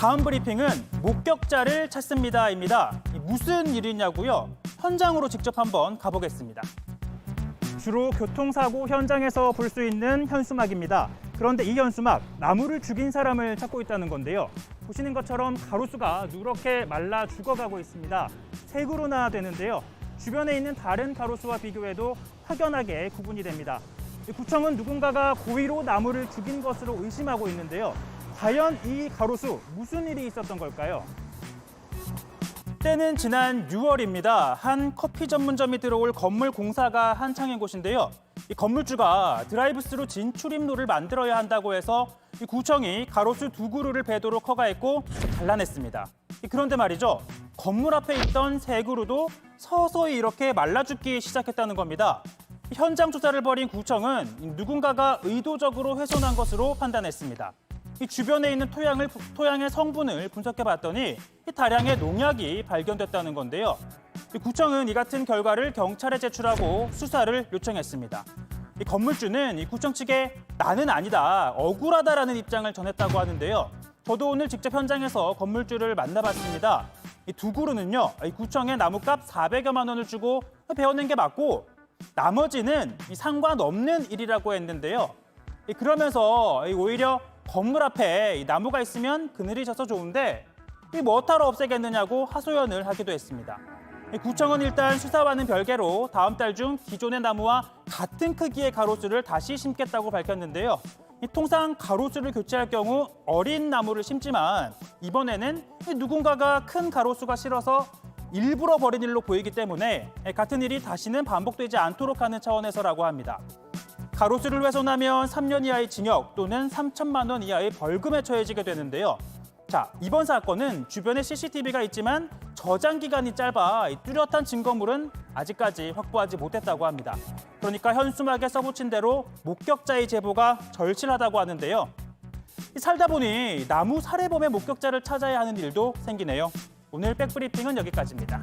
다음 브리핑은 목격자를 찾습니다입니다. 무슨 일이냐고요? 현장으로 직접 한번 가보겠습니다. 주로 교통사고 현장에서 볼 수 있는 현수막입니다. 그런데 이 현수막, 나무를 죽인 사람을 찾고 있다는 건데요. 보시는 것처럼 가로수가 누렇게 말라 죽어가고 있습니다. 세 그루나 되는데요. 주변에 있는 다른 가로수와 비교해도 확연하게 구분이 됩니다. 구청은 누군가가 고의로 나무를 죽인 것으로 의심하고 있는데요. 과연 이 가로수 무슨 일이 있었던 걸까요? 때는 지난 6월입니다. 한 커피 전문점이 들어올 건물 공사가 한창인 곳인데요. 이 건물주가 드라이브스루 진출입로를 만들어야 한다고 해서 이 구청이 가로수 2그루를 베도록 허가했고 잘라냈습니다. 그런데 말이죠. 건물 앞에 있던 세 그루도 서서히 이렇게 말라 죽기 시작했다는 겁니다. 현장 조사를 벌인 구청은 누군가가 의도적으로 훼손한 것으로 판단했습니다. 이 주변에 있는 토양의 성분을 분석해봤더니 다량의 농약이 발견됐다는 건데요. 구청은 이 같은 결과를 경찰에 제출하고 수사를 요청했습니다. 이 건물주는 이 구청 측에 나는 아니다, 억울하다라는 입장을 전했다고 하는데요. 저도 오늘 직접 현장에서 건물주를 만나봤습니다. 이 2그루는요, 이 구청에 나무값 400여만 원을 주고 베어낸 게 맞고 나머지는 상관없는 일이라고 했는데요. 그러면서 오히려 건물 앞에 나무가 있으면 그늘이 져서 좋은데 뭐하러 없애겠느냐고 하소연을 하기도 했습니다. 구청은 일단 수사와는 별개로 다음 달 중 기존의 나무와 같은 크기의 가로수를 다시 심겠다고 밝혔는데요. 통상 가로수를 교체할 경우 어린 나무를 심지만 이번에는 누군가가 큰 가로수가 싫어서 일부러 버린 일로 보이기 때문에 같은 일이 다시는 반복되지 않도록 하는 차원에서라고 합니다. 가로수를 훼손하면 3년 이하의 징역 또는 3천만 원 이하의 벌금에 처해지게 되는데요. 자, 이번 사건은 주변에 CCTV가 있지만 저장 기간이 짧아 뚜렷한 증거물은 아직까지 확보하지 못했다고 합니다. 그러니까 현수막에 써붙인 대로 목격자의 제보가 절실하다고 하는데요. 살다 보니 나무 살해범의 목격자를 찾아야 하는 일도 생기네요. 오늘 백브리핑은 여기까지입니다.